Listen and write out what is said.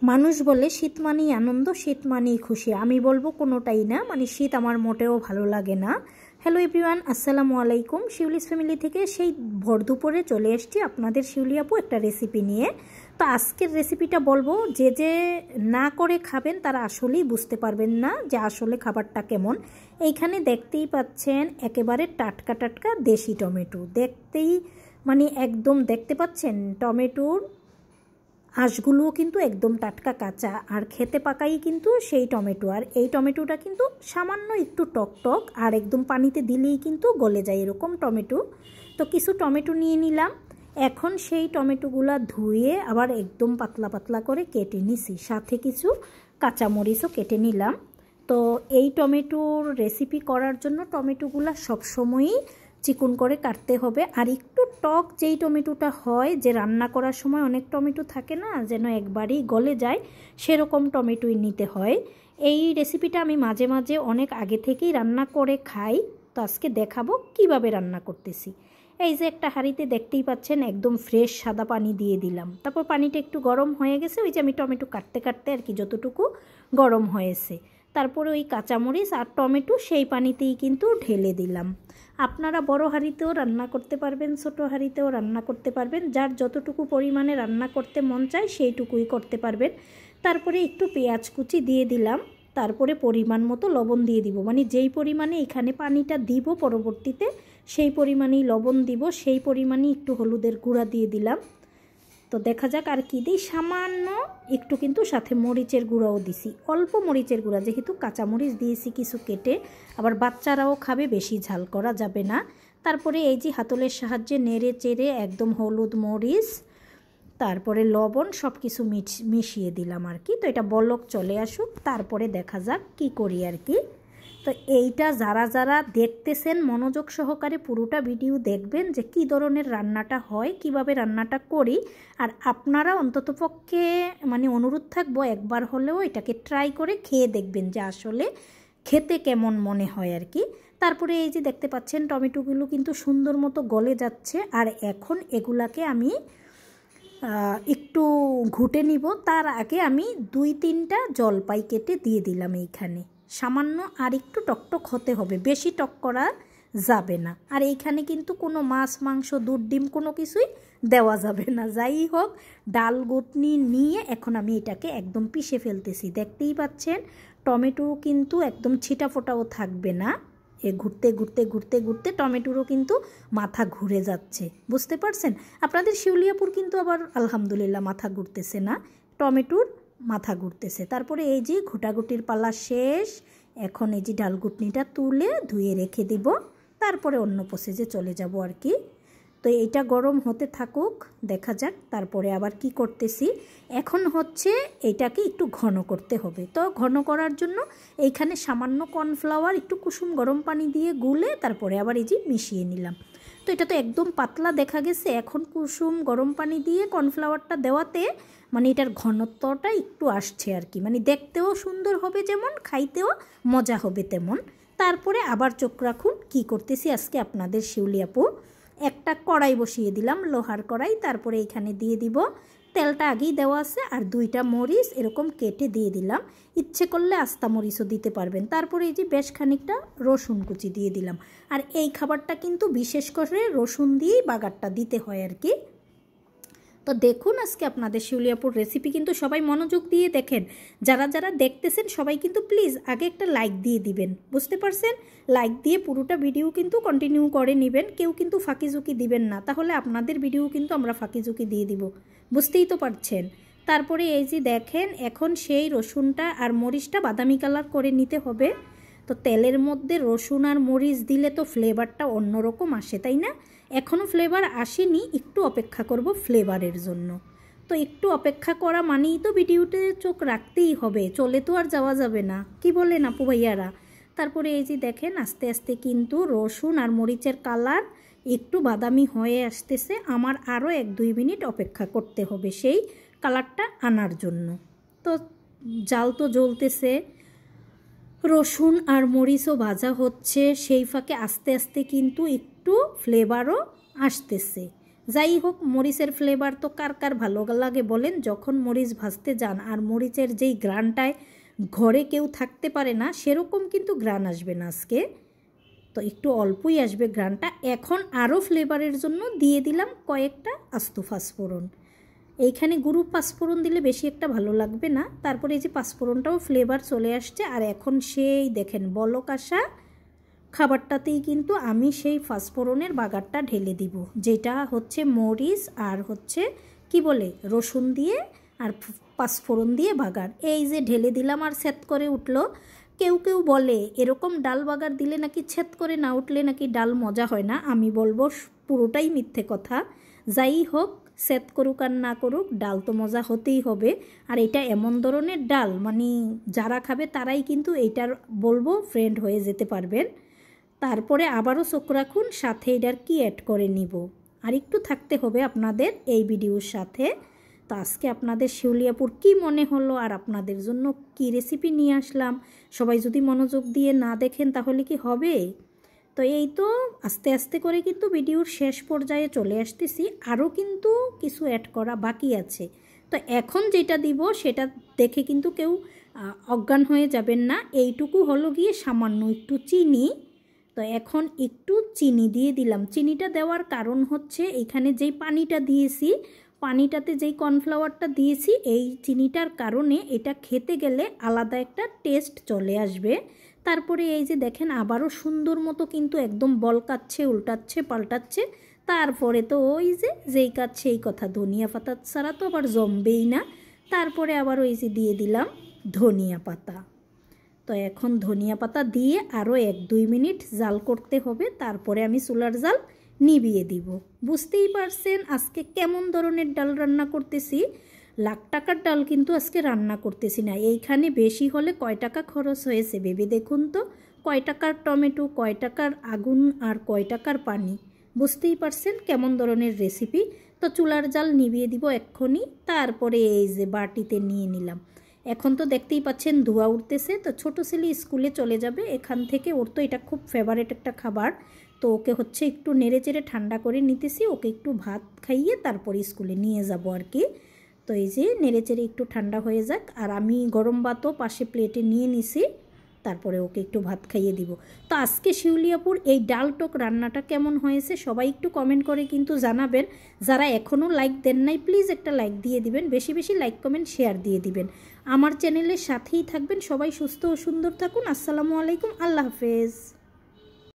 মানুষ বলে শীত মানেই আনন্দ, শীত মানেই খুশি। আমি বলবো কোনোটাই না, মানে শীত আমার মোটেও ভালো লাগে না। হ্যালো এভরিওয়ান, আসসালামু আলাইকুম। শিউলিস ফ্যামিলি থেকে সেই ভর দুপুরে চলে এসেছি আপনাদের শিউলি আপু একটা রেসিপি নিয়ে। তো আজকের রেসিপিটা বলবো, যে যে না করে খাবেন তারা আসলেই বুঝতে পারবেন না যে আসলে খাবারটা কেমন। এইখানে দেখতেই পাচ্ছেন একেবারে টাটকা টাটকা দেশি টমেটো, দেখতেই মানে একদম দেখতে পাচ্ছেন টমেটোর আঁশগুলোও কিন্তু একদম টাটকা কাঁচা, আর খেতে পাকাই কিন্তু সেই টমেটো। আর এই টমেটোটা কিন্তু সামান্য একটু টক টক, আর একদম পানিতে দিলেই কিন্তু গলে যায় এরকম টমেটো। তো কিছু টমেটো নিয়ে নিলাম। এখন সেই টমেটোগুলো ধুয়ে আবার একদম পাতলা পাতলা করে কেটে নিছি, সাথে কিছু কাঁচামরিচও কেটে নিলাম। তো এই টমেটোর রেসিপি করার জন্য টমেটোগুলো সবসময়ই চিকন করে কাটতে হবে। আর একটু টক যেই টমেটোটা হয়, যে রান্না করার সময় অনেক টমেটো থাকে না যেন একবারই গলে যায়, সেরকম টমেটোই নিতে হয়। এই রেসিপিটা আমি মাঝে মাঝে অনেক আগে থেকেই রান্না করে খাই। তো আজকে দেখাবো কিভাবে রান্না করতেছি। এই যে একটা হাঁড়িতে দেখতেই পাচ্ছেন একদম ফ্রেশ সাদা পানি দিয়ে দিলাম। তারপর পানিটা একটু গরম হয়ে গেছে, ওই যে আমি টমেটো কাটতে কাটতে আর কি যতটুকু গরম হয়েছে, তারপরে ওই কাঁচামরিচ আর টমেটো সেই পানিতেই কিন্তু ঢেলে দিলাম। আপনারা বড় হাঁড়িতেও রান্না করতে পারবেন, ছোটো হাঁড়িতেও রান্না করতে পারবেন, যার যতটুকু পরিমাণে রান্না করতে মন চায় সেইটুকুই করতে পারবেন। তারপরে একটু পেঁয়াজ কুচি দিয়ে দিলাম, তারপরে পরিমাণ মতো লবণ দিয়ে দিব, মানে যেই পরিমাণে এখানে পানিটা দিব পরবর্তীতে সেই পরিমাণেই লবণ দিব, সেই পরিমাণেই একটু হলুদের গুঁড়া দিয়ে দিলাম। তো দেখা যাক আর কি দিই, সামান্য একটু কিন্তু সাথে মরিচের গুঁড়াও দিছি, অল্প মরিচের গুঁড়া, যেহেতু কাঁচামরিচ দিয়েছি কিছু কেটে, আবার বাচ্চারাও খাবে, বেশি ঝাল করা যাবে না। তারপরে এই যে হাতলের সাহায্যে নেড়ে চেড়ে একদম হলুদ মরিচ তারপরে লবণ সব কিছু মিশিয়ে দিলাম আর কি। তো এটা বলক চলে আসুক, তারপরে দেখা যাক কি করি আর কি। তো এইটা যারা যারা দেখতেছেন মনোযোগ সহকারে পুরোটা ভিডিও দেখবেন যে কী ধরনের রান্নাটা হয়, কিভাবে রান্নাটা করি। আর আপনারা অন্ততপক্ষে মানে অনুরোধ থাকবো একবার হলেও এটাকে ট্রাই করে খেয়ে দেখবেন যে আসলে খেতে কেমন মনে হয় আর কি। তারপরে এই যে দেখতে পাচ্ছেন টমেটোগুলো কিন্তু সুন্দর মতো গলে যাচ্ছে। আর এখন এগুলাকে আমি একটু ঘুটে নিব। তার আগে আমি 2-3টা জলপাই কেটে দিয়ে দিলাম এইখানে, সামান্য আর একটু টকটক হতে হবে, বেশি টক করা যাবে না। আর এইখানে কিন্তু কোনো মাছ মাংস দুধ ডিম কোনো কিছুই দেওয়া যাবে না। যাই হোক, ডাল ঘুটনি নিয়ে এখন আমি এটাকে একদম পিষে ফেলতেছি। দেখতেই পাচ্ছেন টমেটো কিন্তু একদম ছিটা ফোটাও থাকবে না। ঘুরতে ঘুরতে ঘুরতে ঘুরতে টমেটোরও কিন্তু মাথা ঘুরে যাচ্ছে, বুঝতে পারছেন। আপনাদের শিউলিয়াপুর কিন্তু আবার আলহামদুলিল্লাহ মাথা ঘুরতেছে না, টমেটোর মাথা ঘুরতেছে। তারপরে এই যে ঘুটাঘুটির পালা শেষ। এখন এই যে ডাল ঘুটনিটা তুলে ধুয়ে রেখে দিব, তারপরে অন্য প্রসেসে চলে যাব আর কি। তো এইটা গরম হতে থাকুক, দেখা যাক তারপরে আবার কি করতেছি। এখন হচ্ছে এটাকে একটু ঘন করতে হবে। তো ঘন করার জন্য এইখানে সামান্য কর্নফ্লাওয়ার একটু কুসুম গরম পানি দিয়ে গুলে তারপরে আবার এই যে মিশিয়ে নিলাম। তো এটা তো একদম পাতলা দেখা গেছে। এখন কুসুম গরম পানি দিয়ে কর্নফ্লাওয়ারটা দেওয়াতে মানে এটার ঘনত্বটা একটু আসছে আর কি, মানে দেখতেও সুন্দর হবে যেমন, খাইতেও মজা হবে তেমন। তারপরে আবার চোখ রাখুন কি করতেছি আজকে আপনাদের শিউলি আপু। একটা কড়াই বসিয়ে দিলাম, লোহার কড়াই। তারপরে এখানে দিয়ে দিব, তেলটা আগেই দেওয়া আছে, আর 2টা মরিচ এরকম কেটে দিয়ে দিলাম। ইচ্ছে করলে আস্তা মরিচও দিতে পারবেন। তারপরে এই যে বেশ খানিকটা রসুন কুচি দিয়ে দিলাম। আর এই খাবারটা কিন্তু বিশেষ করে রসুন দিয়েই বাগারটা দিতে হয় আর কি। তো দেখুন আজকে আপনাদের শিউলিয়াপুর রেসিপি কিন্তু সবাই মনোযোগ দিয়ে দেখেন। যারা যারা দেখতেছেন সবাই কিন্তু প্লিজ আগে একটা লাইক দিয়ে দিবেন, বুঝতে পারছেন। লাইক দিয়ে পুরোটা ভিডিও কিন্তু কন্টিনিউ করে নেবেন, কেউ কিন্তু ফাঁকিঝুঁকি দিবেন না, তাহলে আপনাদের ভিডিও কিন্তু আমরা ফাঁকিঝুঁকি দিয়ে দিব, বুঝতেই তো পারছেন। তারপরে এই যে দেখেন এখন সেই রসুনটা আর মরিচটা বাদামি কালার করে নিতে হবে। তো তেলের মধ্যে রসুন আর মরিচ দিলে তো ফ্লেভারটা অন্যরকম আসে, তাই না? এখনও ফ্লেভার আসেনি, একটু অপেক্ষা করব ফ্লেভারের জন্য। তো একটু অপেক্ষা করা মানেই তো ভিডিওতে চোখ রাখতেই হবে, চলে তো আর যাওয়া যাবে না, কি বলেন আপু ভাইয়ারা। তারপরে এই যে দেখেন আস্তে আস্তে কিন্তু রসুন আর মরিচের কালার একটু বাদামি হয়ে আসতেছে। আমার আরও 1-2 মিনিট অপেক্ষা করতে হবে সেই কালারটা আনার জন্য। তো জাল তো জ্বলতেছে, রসুন আর মরিচও ভাজা হচ্ছে, সেই ফাঁকে আস্তে আস্তে কিন্তু একটু ফ্লেভারও আসতেছে। যাই হোক, মরিচের ফ্লেভার তো কার কার ভালো লাগে বলেন? যখন মরিচ ভাজতে যান আর মরিচের যেই গ্রানটায় ঘরে কেউ থাকতে পারে না, সেরকম কিন্তু গ্রান আসবে না আজকে। তো একটু অল্পই আসবে গ্রানটা। এখন আরও ফ্লেভারের জন্য দিয়ে দিলাম কয়েকটা আস্ত পাঁচফোড়ন। এইখানে গুঁড়ো পাঁচফোড়ন দিলে বেশি একটা ভালো লাগবে না। তারপরে এই যে পাঁচফোড়নটাও ফ্লেভার চলে আসছে। আর এখন সেই দেখেন বলক আসা খাবারটাতেই কিন্তু আমি সেই পাঁচফোড়নের বাগারটা ঢেলে দিব, যেটা হচ্ছে মরিচ আর হচ্ছে কি বলে রসুন দিয়ে আর পাঁচফোড়ন দিয়ে বাগার। এই যে ঢেলে দিলাম আর সেট করে উঠলো। কেউ কেউ বলে এরকম ডাল বাগার দিলে নাকি ছেদ করে না উঠলে নাকি ডাল মজা হয় না। আমি বলবো পুরোটাই মিথ্যে কথা। যাই হোক, সেট করুক আর না করুক, ডাল তো মজা হতেই হবে। আর এটা এমন ধরনের ডাল মানে যারা খাবে তারাই কিন্তু এইটার বলবো ফ্রেন্ড হয়ে যেতে পারবেন। তারপরে আবারও চোখ রাখুন, সাথে এটার কি অ্যাড করে নিব। আর একটু থাকতে হবে আপনাদের এই ভিডিওর সাথে। তো আজকে আপনাদের শিউলি আপুর কী মনে হলো আর আপনাদের জন্য কি রেসিপি নিয়ে আসলাম, সবাই যদি মনোযোগ দিয়ে না দেখেন তাহলে কি হবে? তো এই তো আস্তে আস্তে করে কিন্তু ভিডিওর শেষ পর্যায়ে চলে আসতেছি। আরও কিন্তু কিছু অ্যাড করা বাকি আছে। তো এখন যেটা দিব সেটা দেখে কিন্তু কেউ অজ্ঞান হয়ে যাবেন না। এইটুকু হলো গিয়ে সামান্য একটু চিনি। তো এখন একটু চিনি দিয়ে দিলাম। চিনিটা দেওয়ার কারণ হচ্ছে এখানে যেই পানিটা দিয়েছি, পানিটাতে যেই কর্নফ্লাওয়ারটা দিয়েছি, এই চিনিটার কারণে এটা খেতে গেলে আলাদা একটা টেস্ট চলে আসবে। তারপরে এই যে দেখেন আবারও সুন্দর মতো কিন্তু একদম বলকাচ্ছে, উল্টাচ্ছে, পাল্টাচ্ছে। তারপরে তো ওই যে যেই কাজ সেই কথা, ধনিয়া পাতা ছাড়া তো আবার জমবেই না। তারপরে আবার ওই যে দিয়ে দিলাম ধনিয়া পাতা। তো এখন ধনিয়া পাতা দিয়ে আরও 1-2 মিনিট জাল করতে হবে। তারপরে আমি চুলার জাল নিভিয়ে দিব। বুঝতেই পারছেন আজকে কেমন ধরনের ডাল রান্না করতেছি। লাখ টাকার ডাল কিন্তু আজকে রান্না করতেছি না। এইখানে বেশি হলে কয় টাকা খরচ হয়েছে ভেবে দেখুন তো। কয় টাকার টমেটো, কয় টাকার আগুন আর কয় টাকার পানি। বুঝতেই পারছেন কেমন ধরনের রেসিপি। তো চুলার জাল নিভিয়ে দিব এক্ষুনি। তারপরে এই যে বাটিতে নিয়ে নিলাম। এখন তো দেখতেই পাচ্ছেন ধোঁয়া উঠতেছে। তো ছোটো ছেলে স্কুলে চলে যাবে এখান থেকে, ওর তো এটা খুব ফেভারিট একটা খাবার। তো ওকে হচ্ছে একটু নেড়ে চেড়ে ঠান্ডা করে নিতেছি, ওকে একটু ভাত খাইয়ে তারপরে স্কুলে নিয়ে যাব আর কি। তো এই যে নেড়ে চেড়ে একটু ঠান্ডা হয়ে যাক। আর আমি গরম ভাতও পাশে প্লেটে নিয়ে নিছি, তারপরে ওকে একটু ভাত খাইয়ে দিব। তো আজকে শিউলি আপুর এই ডাল টক রান্নাটা কেমন হয়েছে সবাই একটু কমেন্ট করে কিন্তু জানাবেন। যারা এখনও লাইক দেন নাই প্লিজ একটা লাইক দিয়ে দিবেন, বেশি বেশি লাইক কমেন্ট শেয়ার দিয়ে দিবেন। আমার চ্যানেলের সাথেই থাকবেন। সবাই সুস্থ ও সুন্দর থাকুন। আসসালামু আলাইকুম, আল্লাহ হাফেজ।